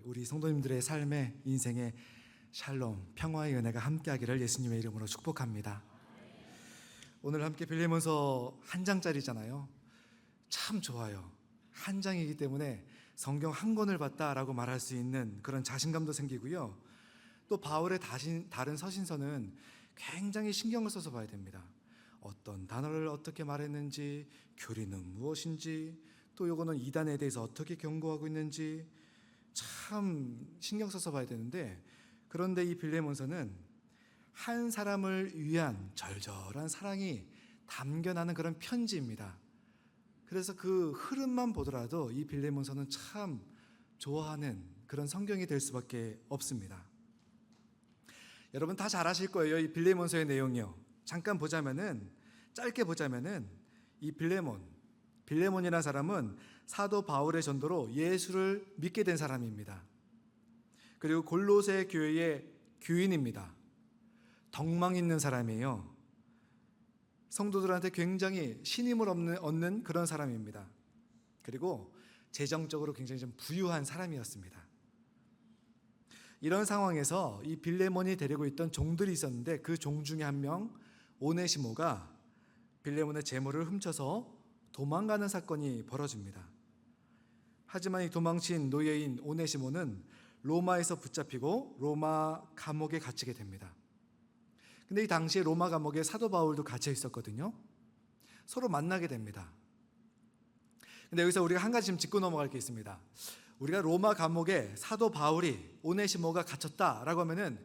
우리 성도님들의 삶에 인생에 샬롬, 평화의 은혜가 함께하기를 예수님의 이름으로 축복합니다. 오늘 함께 빌레몬서 한 장짜리잖아요. 참 좋아요. 한 장이기 때문에 성경 한 권을 봤다라고 말할 수 있는 그런 자신감도 생기고요. 또 바울의 다른 서신서는 굉장히 신경을 써서 봐야 됩니다. 어떤 단어를 어떻게 말했는지, 교리는 무엇인지, 또 요거는 이단에 대해서 어떻게 경고하고 있는지 참 신경 써서 봐야 되는데, 그런데 이 빌레몬서는 한 사람을 위한 절절한 사랑이 담겨나는 그런 편지입니다. 그래서 그 흐름만 보더라도 이 빌레몬서는 참 좋아하는 그런 성경이 될 수밖에 없습니다. 여러분 다 잘 아실 거예요. 이 빌레몬서의 내용이요. 잠깐 보자면은, 짧게 보자면은, 이 빌레몬이라는 사람은 사도 바울의 전도로 예수를 믿게 된 사람입니다. 그리고 골로새 교회의 교인입니다. 덕망 있는 사람이에요. 성도들한테 굉장히 신임을 얻는 그런 사람입니다. 그리고 재정적으로 굉장히 좀 부유한 사람이었습니다. 이런 상황에서 이 빌레몬이 데리고 있던 종들이 있었는데, 그 종 중에 한 명 오네시모가 빌레몬의 재물을 훔쳐서 도망가는 사건이 벌어집니다. 하지만 이 도망친 노예인 오네시모는 로마에서 붙잡히고 로마 감옥에 갇히게 됩니다. 근데 이 당시에 로마 감옥에 사도 바울도 갇혀 있었거든요. 서로 만나게 됩니다. 근데 여기서 우리가 한 가지 좀 짚고 넘어갈 게 있습니다. 우리가 로마 감옥에 사도 바울이, 오네시모가 갇혔다라고 하면은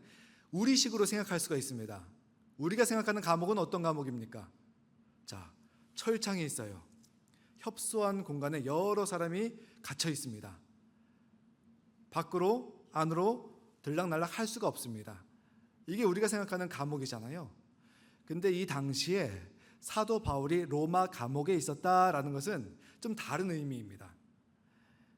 우리식으로 생각할 수가 있습니다. 우리가 생각하는 감옥은 어떤 감옥입니까? 자, 철창이 있어요. 협소한 공간에 여러 사람이 갇혀 있습니다. 밖으로 안으로 들락날락 할 수가 없습니다. 이게 우리가 생각하는 감옥이잖아요. 근데 이 당시에 사도 바울이 로마 감옥에 있었다라는 것은 좀 다른 의미입니다.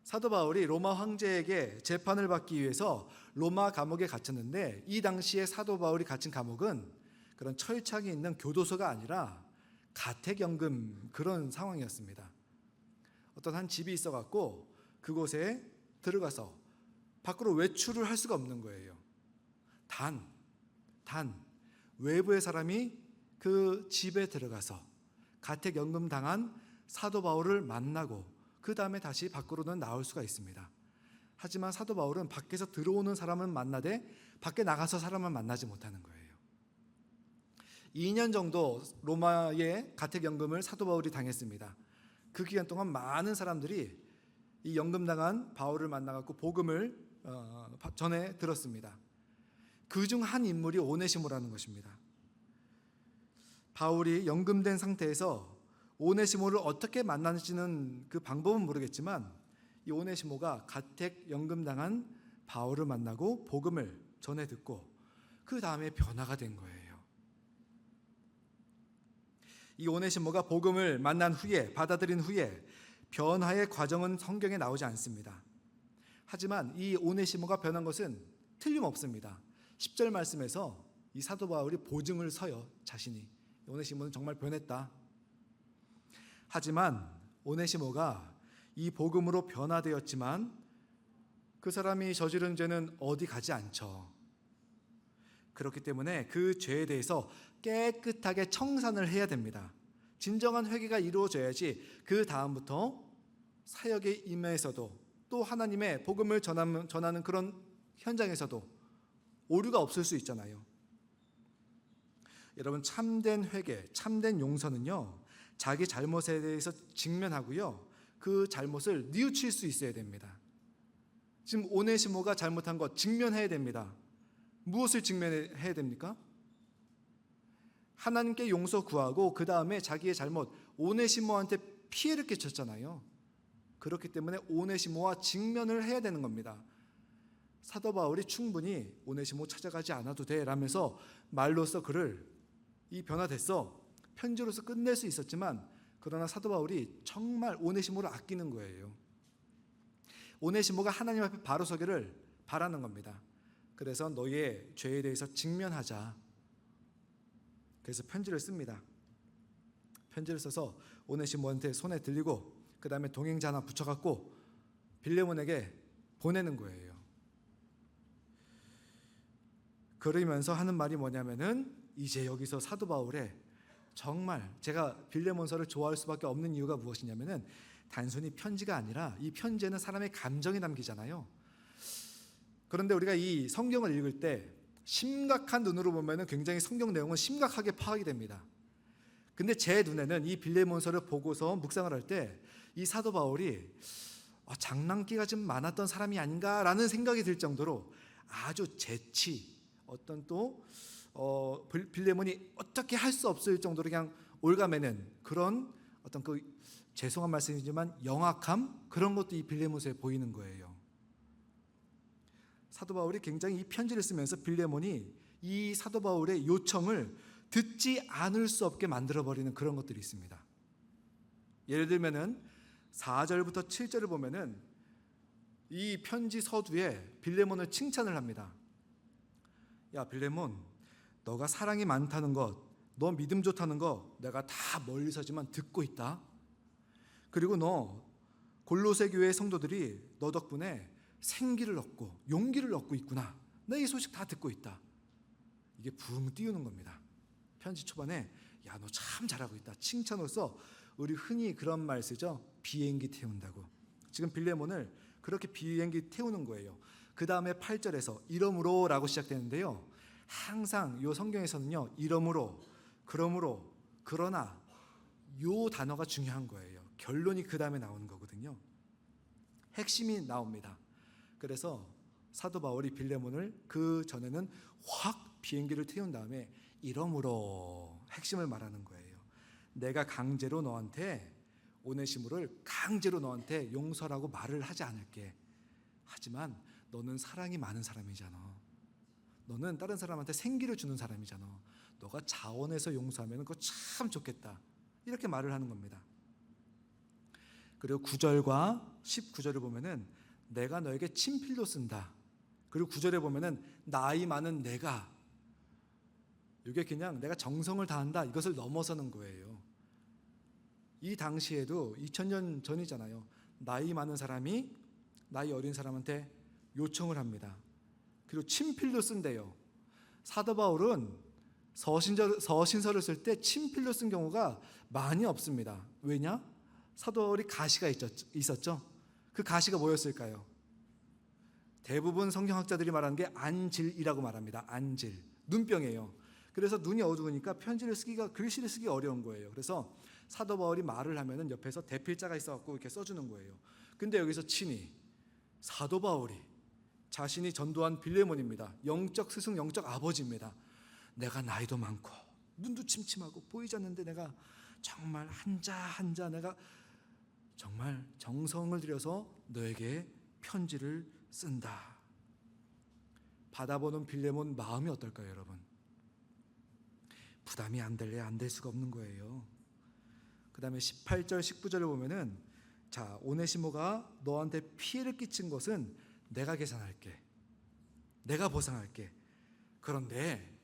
사도 바울이 로마 황제에게 재판을 받기 위해서 로마 감옥에 갇혔는데, 이 당시에 사도 바울이 갇힌 감옥은 그런 철창이 있는 교도소가 아니라 가택연금 그런 상황이었습니다. 어떤 한 집이 있어갖고 그곳에 들어가서 밖으로 외출을 할 수가 없는 거예요. 단 외부의 사람이 그 집에 들어가서 가택연금 당한 사도 바울을 만나고 그 다음에 다시 밖으로는 나올 수가 있습니다. 하지만 사도 바울은 밖에서 들어오는 사람은 만나되 밖에 나가서 사람을 만나지 못하는 거예요. 2년 정도 로마의 가택연금을 사도 바울이 당했습니다. 그 기간 동안 많은 사람들이 이 연금당한 바울을 만나갖고 복음을 전해 들었습니다. 그중 한 인물이 오네시모라는 것입니다. 바울이 연금된 상태에서 오네시모를 어떻게 만나는지는 그 방법은 모르겠지만, 이 오네시모가 가택연금당한 바울을 만나고 복음을 전해 듣고 그 다음에 변화가 된 거예요. 이 오네시모가 복음을 만난 후에, 받아들인 후에 변화의 과정은 성경에 나오지 않습니다. 하지만 이 오네시모가 변한 것은 틀림없습니다. 10절 말씀에서 이 사도 바울이 보증을 서요. 자신이 오네시모는 정말 변했다. 하지만 오네시모가 이 복음으로 변화되었지만 그 사람이 저지른 죄는 어디 가지 않죠. 그렇기 때문에 그 죄에 대해서 깨끗하게 청산을 해야 됩니다. 진정한 회개가 이루어져야지 그 다음부터 사역에 임해서도, 또 하나님의 복음을 전하는 그런 현장에서도 오류가 없을 수 있잖아요. 여러분, 참된 회개, 참된 용서는요, 자기 잘못에 대해서 직면하고요, 그 잘못을 뉘우칠 수 있어야 됩니다. 지금 오네시모가 잘못한 것 직면해야 됩니다. 무엇을 직면해야 됩니까? 하나님께 용서 구하고 그 다음에 자기의 잘못, 오네시모한테 피해를 끼쳤잖아요. 그렇기 때문에 오네시모와 직면을 해야 되는 겁니다. 사도 바울이 충분히 오네시모 찾아가지 않아도 돼 라면서 말로써 그를 이 변화됐어, 편지로서 끝낼 수 있었지만, 그러나 사도 바울이 정말 오네시모를 아끼는 거예요. 오네시모가 하나님 앞에 바로 서기를 바라는 겁니다. 그래서 너의 죄에 대해서 직면하자. 그래서 편지를 씁니다. 편지를 써서 오네시모한테 손에 들리고 그 다음에 동행자 하나 붙여갖고 빌레몬에게 보내는 거예요. 그러면서 하는 말이 뭐냐면은 이제 여기서 사도 바울의 정말 제가 빌레몬서를 좋아할 수밖에 없는 이유가 무엇이냐면은 단순히 편지가 아니라 이 편지에는 사람의 감정이 담기잖아요. 그런데 우리가 이 성경을 읽을 때 심각한 눈으로 보면은 굉장히 성경 내용은 심각하게 파악이 됩니다. 근데 제 눈에는 이 빌레몬서를 보고서 묵상을 할 때 이 사도 바울이 장난기가 좀 많았던 사람이 아닌가라는 생각이 들 정도로 아주 재치, 어떤 또 빌레몬이 어떻게 할 수 없을 정도로 그냥 올가매는 그런 어떤 그 죄송한 말씀이지만 영악함, 그런 것도 이 빌레몬서에 보이는 거예요. 사도 바울이 굉장히 이 편지를 쓰면서 빌레몬이 이 사도 바울의 요청을 듣지 않을 수 없게 만들어버리는 그런 것들이 있습니다. 예를 들면은 4절부터 7절을 보면은 이 편지 서두에 빌레몬을 칭찬을 합니다. 야 빌레몬, 너가 사랑이 많다는 것, 너 믿음 좋다는 거 내가 다 멀리서지만 듣고 있다. 그리고 너 골로새 교회 성도들이 너 덕분에 생기를 얻고 용기를 얻고 있구나. 내 이 소식 다 듣고 있다. 이게 붕 띄우는 겁니다. 편지 초반에 야 너 참 잘하고 있다. 칭찬으로서 우리 흔히 그런 말 쓰죠. 비행기 태운다고. 지금 빌레몬을 그렇게 비행기 태우는 거예요. 그 다음에 8절에서 이러므로 라고 시작되는데요. 항상 이 성경에서는요. 이러므로, 그러므로, 그러나 이 단어가 중요한 거예요. 결론이 그 다음에 나오는 거거든요. 핵심이 나옵니다. 그래서 사도 바울이 빌레몬을 그 전에는 확 비행기를 태운 다음에 이러므로 핵심을 말하는 거예요. 내가 강제로 너한테 오네시모를 강제로 너한테 용서라고 말을 하지 않을게. 하지만 너는 사랑이 많은 사람이잖아. 너는 다른 사람한테 생기를 주는 사람이잖아. 너가 자원해서 용서하면 그거 참 좋겠다. 이렇게 말을 하는 겁니다. 그리고 9절과 19절을 보면은 내가 너에게 친필로 쓴다. 그리고 9절에 보면은 나이 많은 내가, 이게 그냥 내가 정성을 다한다 이것을 넘어서는 거예요. 이 당시에도 2000년 전이잖아요. 나이 많은 사람이 나이 어린 사람한테 요청을 합니다. 그리고 친필로 쓴대요. 사도 바울은 서신서를 쓸 때 친필로 쓴 경우가 많이 없습니다. 왜냐? 사도 바울이 가시가 있었죠. 그 가시가 뭐였을까요? 대부분 성경학자들이 말하는 게 안질이라고 말합니다. 안질, 눈병이에요. 그래서 눈이 어두우니까 글씨를 쓰기 어려운 거예요. 그래서 사도 바울이 말을 하면은 옆에서 대필자가 있어갖고 이렇게 써주는 거예요. 근데 여기서 친히 사도 바울이 자신이 전도한 빌레몬입니다. 영적 스승, 영적 아버지입니다. 내가 나이도 많고 눈도 침침하고 보이지 않는데 내가 정말 한자 내가 정말 정성을 들여서 너에게 편지를 쓴다. 받아보는 빌레몬 마음이 어떨까요, 여러분? 부담이 안 될래 안 될 수가 없는 거예요. 그 다음에 18절 19절을 보면은 자 오네시모가 너한테 피해를 끼친 것은 내가 계산할게. 내가 보상할게. 그런데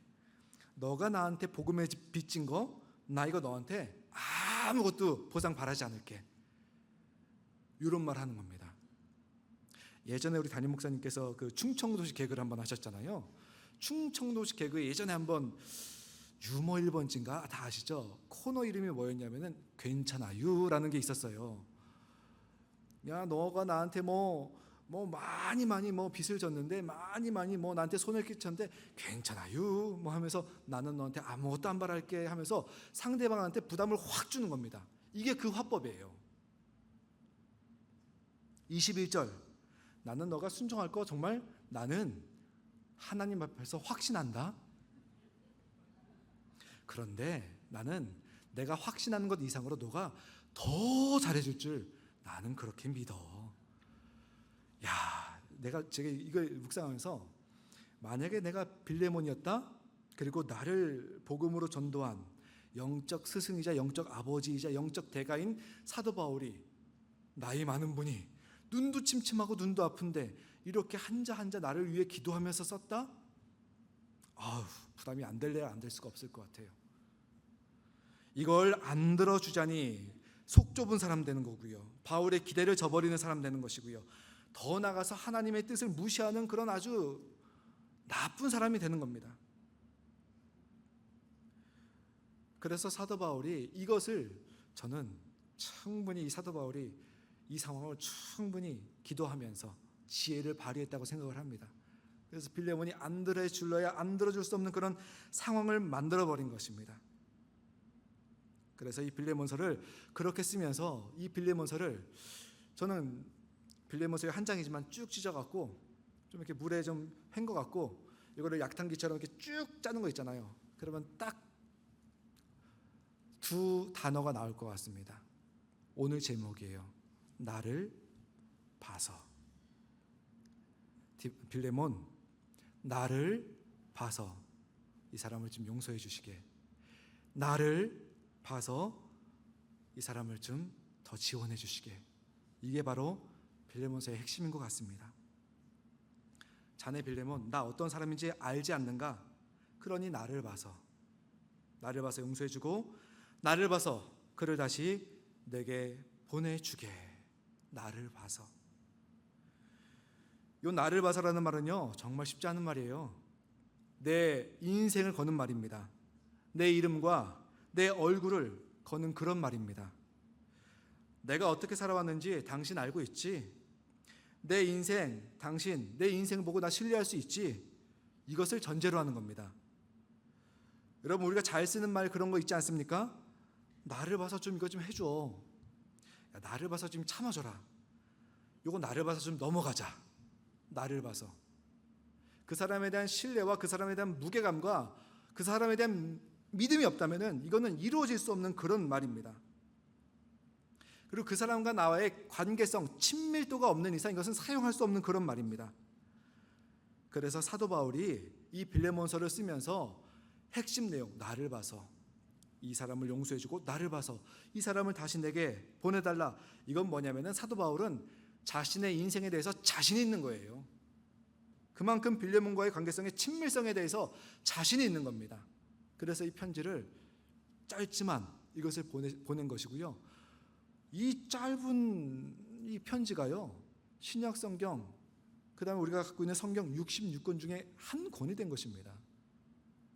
너가 나한테 복음에 빚진 거 나 이거 너한테 아무것도 보상 바라지 않을게. 이런 말 하는 겁니다. 예전에 우리 담임 목사님께서 그 충청도식 개그를 한번 하셨잖아요. 충청도식 개그에 예전에 한번 유머 1번지인가 다 아시죠? 코너 이름이 뭐였냐면은 괜찮아요라는 게 있었어요. 야 너가 나한테 뭐 많이 빚을 졌는데 많이 뭐 나한테 손을 끼쳤는데 괜찮아요 뭐 하면서 나는 너한테 아무것도 안 바랄게 하면서 상대방한테 부담을 확 주는 겁니다. 이게 그 화법이에요. 21절 나는 너가 순종할 거 정말 나는 하나님 앞에서 확신한다. 그런데 나는 내가 확신하는 것 이상으로 너가 더 잘해줄 줄 나는 그렇게 믿어. 야, 제가 이걸 묵상하면서 만약에 내가 빌레몬이었다. 그리고 나를 복음으로 전도한 영적 스승이자 영적 아버지이자 영적 대가인 사도 바울이 나이 많은 분이 눈도 침침하고 눈도 아픈데 이렇게 한자 나를 위해 기도하면서 썼다? 아우, 부담이 안 될래야 안 될 수가 없을 것 같아요. 이걸 안 들어주자니 속 좁은 사람 되는 거고요. 바울의 기대를 저버리는 사람 되는 것이고요. 더 나아가서 하나님의 뜻을 무시하는 그런 아주 나쁜 사람이 되는 겁니다. 그래서 사도 바울이 이것을, 저는 충분히 이 사도 바울이 이 상황을 충분히 기도하면서 지혜를 발휘했다고 생각을 합니다. 그래서 빌레몬이 안 들어줄러야 안 들어줄 수 없는 그런 상황을 만들어버린 것입니다. 그래서 이 빌레몬서를 그렇게 쓰면서, 이 빌레몬서를 저는 빌레몬서의 한 장이지만 쭉 찢어갖고 좀 이렇게 물에 좀 헹궈갖고 이거를 약탕기처럼 이렇게 쭉 짜는 거 있잖아요. 그러면 딱 두 단어가 나올 것 같습니다. 오늘 제목이에요. 나를 봐서. 빌레몬, 나를 봐서 이 사람을 좀 용서해 주시게, 나를 봐서 이 사람을 좀 더 지원해 주시게. 이게 바로 빌레몬서의 핵심인 것 같습니다. 자네 빌레몬, 나 어떤 사람인지 알지 않는가? 그러니 나를 봐서 용서해 주고, 나를 봐서 그를 다시 내게 보내주게. 나를 봐서. 요 나를 봐서라는 말은요, 정말 쉽지 않은 말이에요. 내 인생을 거는 말입니다. 내 이름과 내 얼굴을 거는 그런 말입니다. 내가 어떻게 살아왔는지 당신 알고 있지? 내 인생, 당신 내 인생 보고 나 신뢰할 수 있지? 이것을 전제로 하는 겁니다. 여러분, 우리가 잘 쓰는 말 그런 거 있지 않습니까? 나를 봐서 좀 이거 좀 해줘. 야, 나를 봐서 좀 참아줘라. 요거 나를 봐서 좀 넘어가자. 나를 봐서. 그 사람에 대한 신뢰와 그 사람에 대한 무게감과 그 사람에 대한 믿음이 없다면은 이거는 이루어질 수 없는 그런 말입니다. 그리고 그 사람과 나와의 관계성, 친밀도가 없는 이상 이것은 사용할 수 없는 그런 말입니다. 그래서 사도 바울이 이 빌레몬서를 쓰면서 핵심 내용, 나를 봐서 이 사람을 용서해주고, 나를 봐서 이 사람을 다시 내게 보내달라. 이건 뭐냐면은 사도 바울은 자신의 인생에 대해서 자신이 있는 거예요. 그만큼 빌레몬과의 관계성의 친밀성에 대해서 자신이 있는 겁니다. 그래서 이 편지를 짧지만 이것을 보낸 것이고요. 이 짧은 이 편지가요, 신약 성경, 그 다음에 우리가 갖고 있는 성경 66권 중에 한 권이 된 것입니다.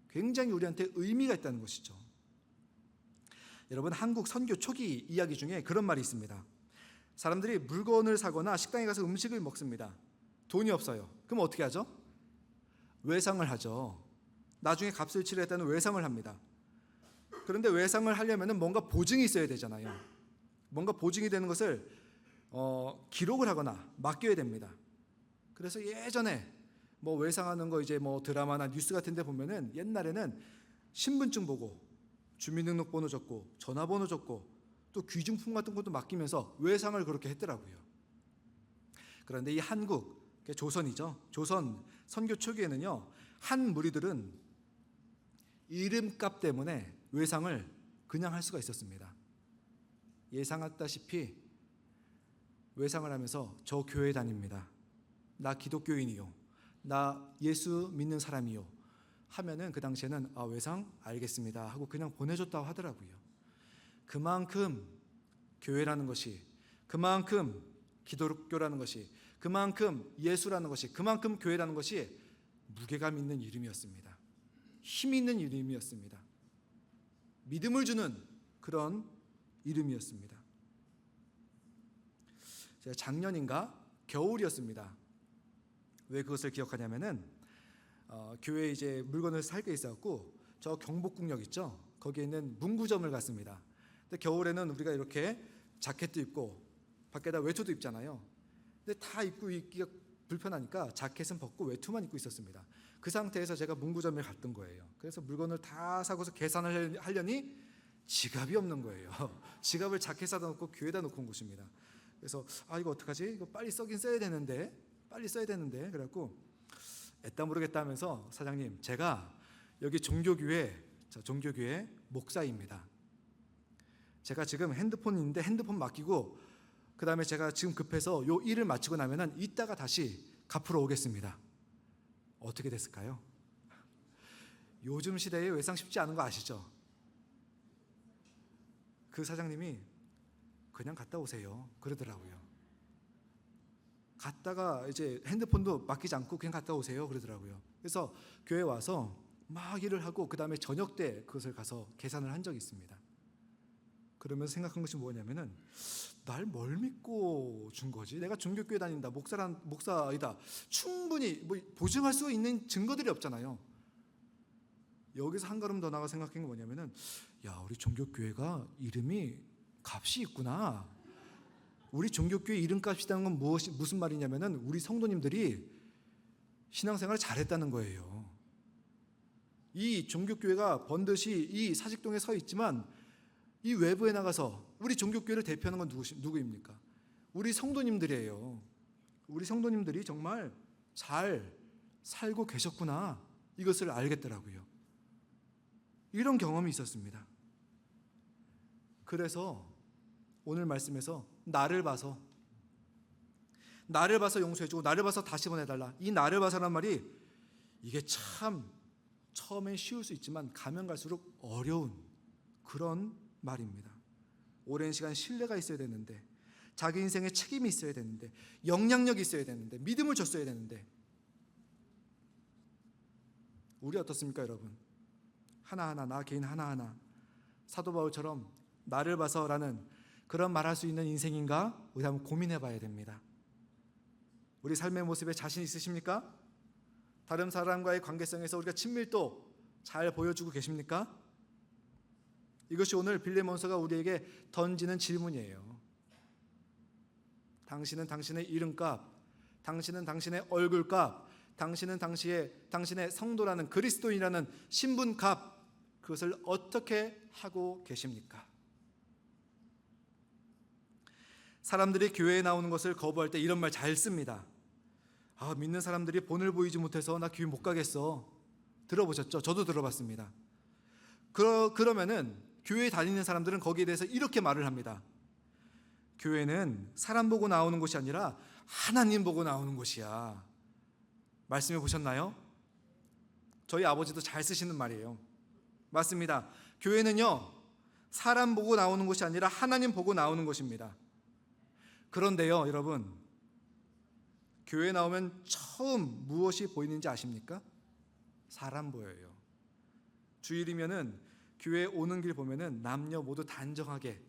굉장히 우리한테 의미가 있다는 것이죠. 여러분, 한국 선교 초기 이야기 중에 그런 말이 있습니다. 사람들이 물건을 사거나 식당에 가서 음식을 먹습니다. 돈이 없어요. 그럼 어떻게 하죠? 외상을 하죠. 나중에 값을 치르겠다는 외상을 합니다. 그런데 외상을 하려면 뭔가 보증이 있어야 되잖아요. 뭔가 보증이 되는 것을 기록을 하거나 맡겨야 됩니다. 그래서 예전에 뭐 외상하는 거 이제 뭐 드라마나 뉴스 같은 데 보면은 옛날에는 신분증 보고 주민등록번호 적고 전화번호 적고 또 귀중품 같은 것도 맡기면서 외상을 그렇게 했더라고요. 그런데 이 한국, 조선이죠. 조선 선교 초기에는요, 한 무리들은 이름값 때문에 외상을 그냥 할 수가 있었습니다. 예상했다시피 외상을 하면서 저 교회 다닙니다. 나 기독교인이요. 나 예수 믿는 사람이요. 하면은 그 당시에는 외상 알겠습니다 하고 그냥 보내줬다고 하더라고요. 그만큼 교회라는 것이, 그만큼 기독교라는 것이, 그만큼 예수라는 것이, 그만큼 교회라는 것이 무게감 있는 이름이었습니다. 힘 있는 이름이었습니다. 믿음을 주는 그런 이름이었습니다. 제가 작년인가 겨울이었습니다. 왜 그것을 기억하냐면은 교회에 이제 물건을 살 게 있어갖고 저 경복궁역 있죠? 거기에 있는 문구점을 갔습니다. 근데 겨울에는 우리가 이렇게 자켓도 입고 밖에다 외투도 입잖아요. 근데 다 입고 있기가 불편하니까 자켓은 벗고 외투만 입고 있었습니다. 그 상태에서 제가 문구점에 갔던 거예요. 그래서 물건을 다 사고서 계산을 하려니 지갑이 없는 거예요. 지갑을 자켓 사다 놓고 교회에다 놓고 온 것입니다. 그래서 이거 어떡하지? 이거 빨리 써긴 써야 되는데 그래갖고 애따 모르겠다 하면서, 사장님, 제가 여기 종교교회 목사입니다. 제가 지금 핸드폰 있는데 핸드폰 맡기고 그 다음에 제가 지금 급해서 요 일을 마치고 나면은 이따가 다시 갚으러 오겠습니다. 어떻게 됐을까요? 요즘 시대에 외상 쉽지 않은 거 아시죠? 그 사장님이 그냥 갔다 오세요 그러더라고요. 갔다가 이제 핸드폰도 맡기지 않고 그냥 갔다 오세요 그러더라고요. 그래서 교회 와서 막 일을 하고 그 다음에 저녁 때 그것을 가서 계산을 한 적이 있습니다. 그러면서 생각한 것이 뭐냐면은 날 뭘 믿고 준 거지? 내가 종교교회 다닌다, 목사이다, 충분히 뭐 보증할 수 있는 증거들이 없잖아요. 여기서 한 걸음 더 나가 생각한 게 뭐냐면은, 야, 우리 종교교회가 이름이 값이 있구나. 우리 종교교회 이름값이라는 건 무슨 말이냐면은 우리 성도님들이 신앙생활을 잘했다는 거예요. 이 종교교회가 번듯이 이 사직동에 서 있지만 이 외부에 나가서 우리 종교교회를 대표하는 건 누구입니까? 우리 성도님들이에요. 우리 성도님들이 정말 잘 살고 계셨구나, 이것을 알겠더라고요. 이런 경험이 있었습니다. 그래서 오늘 말씀에서 나를 봐서 용서해주고 나를 봐서 다시 보내달라, 이 나를 봐서란 말이 이게 참 처음엔 쉬울 수 있지만 가면 갈수록 어려운 그런 말입니다. 오랜 시간 신뢰가 있어야 되는데, 자기 인생에 책임이 있어야 되는데, 영향력이 있어야 되는데, 믿음을 줬어야 되는데, 우리 어떻습니까 여러분? 하나하나, 나 개인 하나하나 사도 바울처럼 나를 봐서라는 그런 말할 수 있는 인생인가? 우리 한번 고민해 봐야 됩니다. 우리 삶의 모습에 자신 있으십니까? 다른 사람과의 관계성에서 우리가 친밀도 잘 보여주고 계십니까? 이것이 오늘 빌레몬서가 우리에게 던지는 질문이에요. 당신은 당신의 이름값, 당신은 당신의 얼굴값, 당신은 당신의 성도라는, 그리스도인이라는 신분값, 그것을 어떻게 하고 계십니까? 사람들이 교회에 나오는 것을 거부할 때 이런 말 잘 씁니다. 아, 믿는 사람들이 본을 보이지 못해서 나 교회 못 가겠어. 들어보셨죠? 저도 들어봤습니다. 그러면은 교회에 다니는 사람들은 거기에 대해서 이렇게 말을 합니다. 교회는 사람 보고 나오는 곳이 아니라 하나님 보고 나오는 곳이야. 말씀해 보셨나요? 저희 아버지도 잘 쓰시는 말이에요. 맞습니다. 교회는요, 사람 보고 나오는 곳이 아니라 하나님 보고 나오는 곳입니다. 그런데요 여러분, 교회 나오면 처음 무엇이 보이는지 아십니까? 사람 보여요. 주일이면은 교회 오는 길 보면은 남녀 모두 단정하게,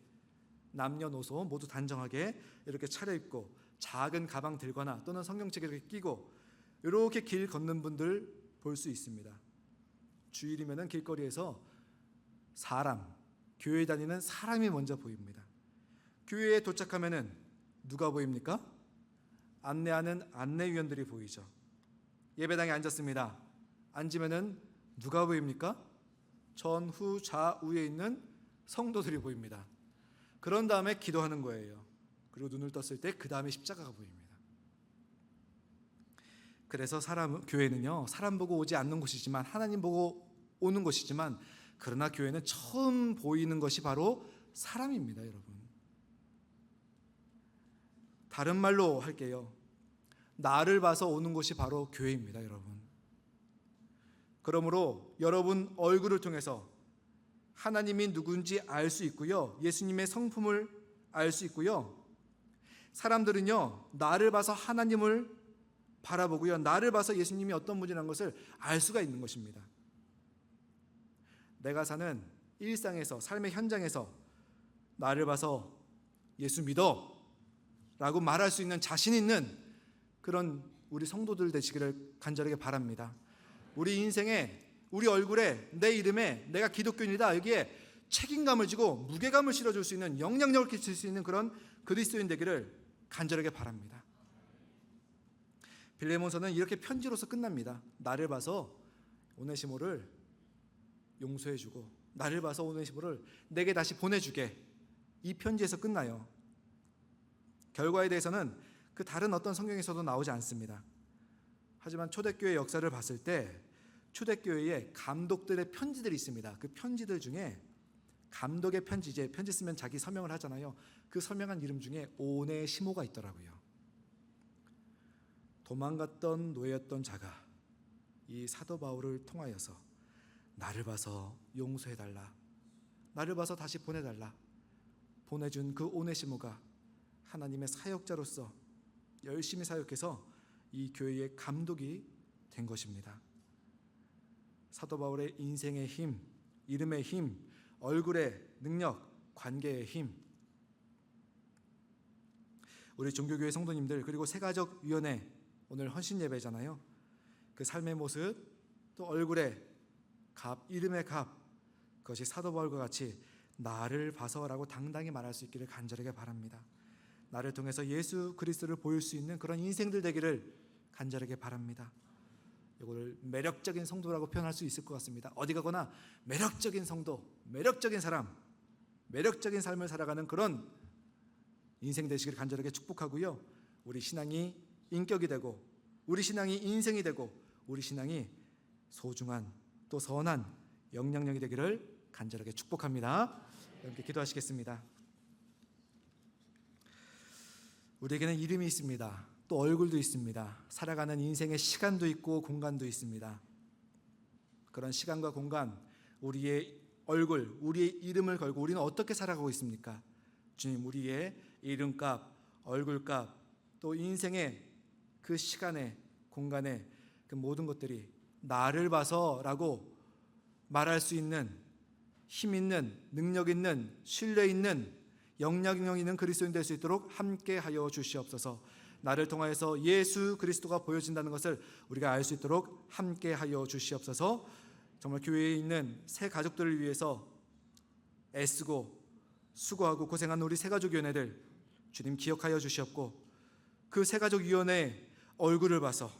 남녀노소 모두 단정하게 이렇게 차려입고 작은 가방 들거나 또는 성경책 이렇게 끼고 이렇게 길 걷는 분들 볼 수 있습니다. 주일이면은 길거리에서 교회에 다니는 사람이 먼저 보입니다. 교회에 도착하면은 누가 보입니까? 안내하는 안내위원들이 보이죠. 예배당에 앉았습니다. 앉으면은 누가 보입니까? 전후 좌우에 있는 성도들이 보입니다. 그런 다음에 기도하는 거예요. 그리고 눈을 떴을 때 그 다음에 십자가가 보입니다. 그래서 교회는요, 사람 보고 오지 않는 곳이지만, 하나님 보고 오는 곳이지만, 그러나 교회는 처음 보이는 것이 바로 사람입니다, 여러분. 다른 말로 할게요. 나를 봐서 오는 곳이 바로 교회입니다, 여러분. 그러므로 여러분 얼굴을 통해서 하나님이 누군지 알 수 있고요, 예수님의 성품을 알 수 있고요, 사람들은요 나를 봐서 하나님을 바라보고요, 나를 봐서 예수님이 어떤 분이라는 것을 알 수가 있는 것입니다. 내가 사는 일상에서, 삶의 현장에서 나를 봐서 예수 믿어 라고 말할 수 있는 자신 있는 그런 우리 성도들 되시기를 간절하게 바랍니다. 우리 인생에, 우리 얼굴에, 내 이름에 내가 기독교인이다, 여기에 책임감을 지고 무게감을 실어줄 수 있는, 영향력을 끼칠 수 있는 그런 그리스도인 되기를 간절하게 바랍니다. 빌레몬서는 이렇게 편지로서 끝납니다. 나를 봐서 오네시모를 용서해주고, 나를 봐서 오네시모를 내게 다시 보내주게, 이 편지에서 끝나요. 결과에 대해서는 그 다른 어떤 성경에서도 나오지 않습니다. 하지만 초대교회 역사를 봤을 때 초대교회에 감독들의 편지들이 있습니다. 그 편지들 중에 감독의 편지, 이제 편지 쓰면 자기 서명을 하잖아요. 그 서명한 이름 중에 오네시모가 있더라고요. 도망갔던 노예였던 자가 이 사도 바울을 통하여서 나를 봐서 용서해달라, 나를 봐서 다시 보내달라, 보내준 그 오네시모가 하나님의 사역자로서 열심히 사역해서 이 교회의 감독이 된 것입니다. 사도 바울의 인생의 힘, 이름의 힘, 얼굴의 능력, 관계의 힘, 우리 종교교회 성도님들 그리고 세가족위원회 오늘 헌신 예배잖아요. 그 삶의 모습, 또 얼굴의 값, 이름의 값, 그것이 사도 바울과 같이 나를 봐서라고 당당히 말할 수 있기를 간절하게 바랍니다. 나를 통해서 예수 그리스도를 보일 수 있는 그런 인생들 되기를 간절하게 바랍니다. 이거를 매력적인 성도라고 표현할 수 있을 것 같습니다. 어디 가거나 매력적인 성도, 매력적인 사람, 매력적인 삶을 살아가는 그런 인생 되시기를 간절하게 축복하고요. 우리 신앙이 인격이 되고, 우리 신앙이 인생이 되고, 우리 신앙이 소중한 또 선한 영향력이 되기를 간절하게 축복합니다. 함께 기도하시겠습니다. 우리에게는 이름이 있습니다. 또 얼굴도 있습니다. 살아가는 인생의 시간도 있고 공간도 있습니다. 그런 시간과 공간, 우리의 얼굴, 우리의 이름을 걸고 우리는 어떻게 살아가고 있습니까? 주님, 우리의 이름값, 얼굴값, 또 인생의 그 시간에, 공간에 그 모든 것들이 나를 봐서라고 말할 수 있는 힘 있는, 능력 있는, 신뢰 있는, 영향력 있는 그리스도인 될 수 있도록 함께하여 주시옵소서. 나를 통하여서 예수 그리스도가 보여진다는 것을 우리가 알 수 있도록 함께하여 주시옵소서. 정말 교회에 있는 새 가족들을 위해서 애쓰고 수고하고 고생한 우리 새가족위원회들 주님 기억하여 주시옵고, 그 새가족위원회의 얼굴을 봐서,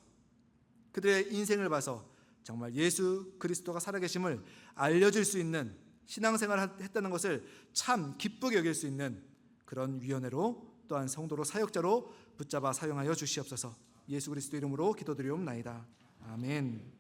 그들의 인생을 봐서 정말 예수 그리스도가 살아계심을 알려줄 수 있는 신앙생활을 했다는 것을 참 기쁘게 여길 수 있는 그런 위원회로, 또한 성도로, 사역자로 붙잡아 사용하여 주시옵소서. 예수 그리스도 이름으로 기도드리옵나이다. 아멘.